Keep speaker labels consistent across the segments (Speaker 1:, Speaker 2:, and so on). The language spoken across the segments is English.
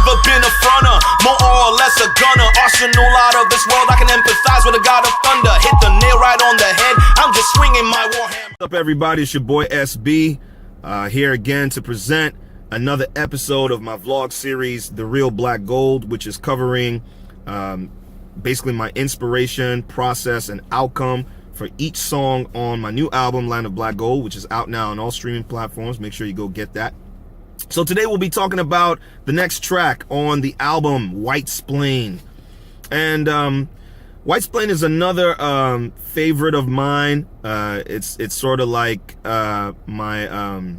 Speaker 1: never been a fronter, more or less a gunner. Arsenal out of this world, I can empathize with a god of thunder. Hit the nail right on the head, I'm just swinging my warhammer.
Speaker 2: What's up, everybody? It's your boy SB, here again to present another episode of my vlog series, The Real Black Gold, which is covering basically my inspiration, process, and outcome for each song on my new album, Land of Black Gold, which is out now on all streaming platforms. Make sure you go get that. So today we'll be talking about the next track on the album, Wytesplain. And Wytesplain is another favorite of mine. It's sort of like my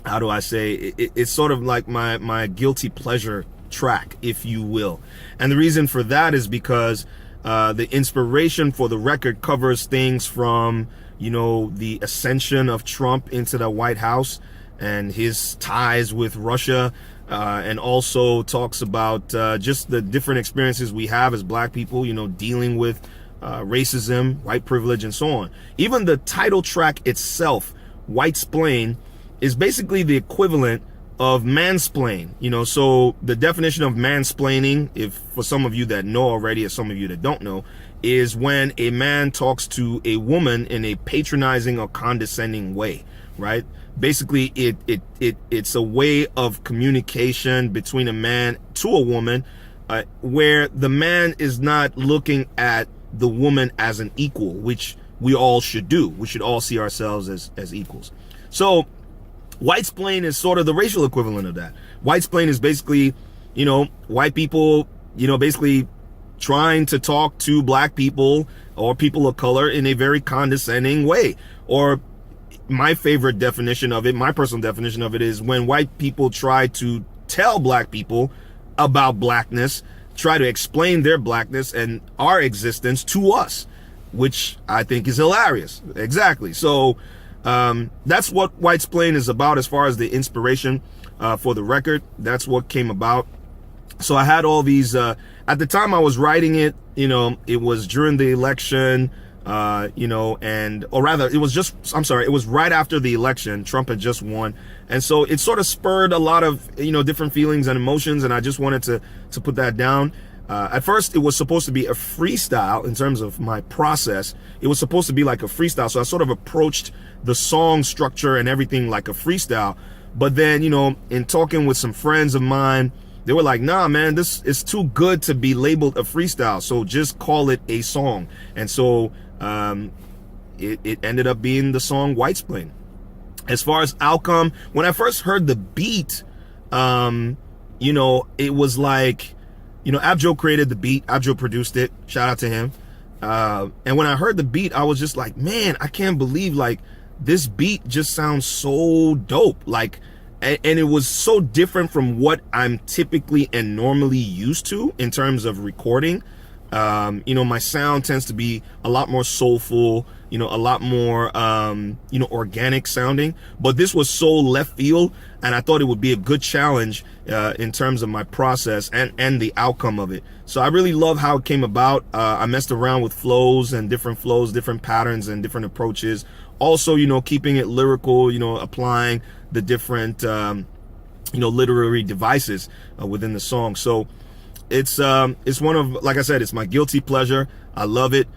Speaker 2: how do I say it's sort of like my guilty pleasure track, if you will. And the reason for that is because the inspiration for the record covers things from, you know, the ascension of Trump into the White House and his ties with Russia, and also talks about just the different experiences we have as black people, you know, dealing with racism, white privilege, and so on. Even the title track itself, Wytesplain, is basically the equivalent of mansplain. You know, so the definition of mansplaining, if for some of you that know already or some of you that don't know, is when a man talks to a woman in a patronizing or condescending way, right? Basically, it's a way of communication between a man to a woman, where the man is not looking at the woman as an equal, which we all should do. We should all see ourselves as equals. So Wytesplain is sort of the racial equivalent of that. Wytesplain is basically, you know, white people, you know, basically trying to talk to black people or people of color in a very condescending way. Or my favorite definition of it, my personal definition of it, is when white people try to tell black people about blackness, try to explain their blackness and our existence to us, which I think is hilarious. Exactly. So that's what Wytesplain is about as far as the inspiration for the record. That's what came about. So I had all these, at the time I was writing it, you know, it was during the election, you know, or rather it was right after the election. Trump had just won. And so it sort of spurred a lot of, you know, different feelings and emotions. And I just wanted to put that down. At first, it was supposed to be a freestyle in terms of my process. It was supposed to be like a freestyle. So I sort of approached the song structure and everything like a freestyle. But then, you know, in talking with some friends of mine, they were like, nah, man, this is too good to be labeled a freestyle. So just call it a song. And so it ended up being the song Wytesplain. As far as outcome, when I first heard the beat, you know, it was like, you know, Abjo created the beat. Abjo produced it. Shout out to him. And when I heard the beat, I was just like, man, I can't believe, like, this beat just sounds so dope. Like, and it was so different from what I'm typically and normally used to in terms of recording. You know, my sound tends to be a lot more soulful, you know, a lot more, you know, organic sounding, but this was so left field, and I thought it would be a good challenge, in terms of my process and the outcome of it. So I really love how it came about. I messed around with flows, different patterns and different approaches. Also, you know, keeping it lyrical, you know, applying the different, you know, literary devices within the song. So it's one of, like I said, it's my guilty pleasure. I love it.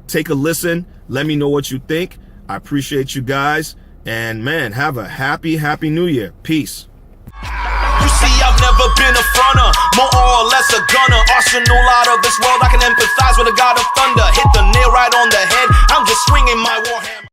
Speaker 2: Take a listen. Let me know what you think. I appreciate you guys. And man, have a happy new year. Peace.
Speaker 1: You see, I've never been a fronter, more or less a gunner. Arsenal out of this world, I can empathize with a god of thunder. Hit the nail right on the head, I'm just swinging my warhammer.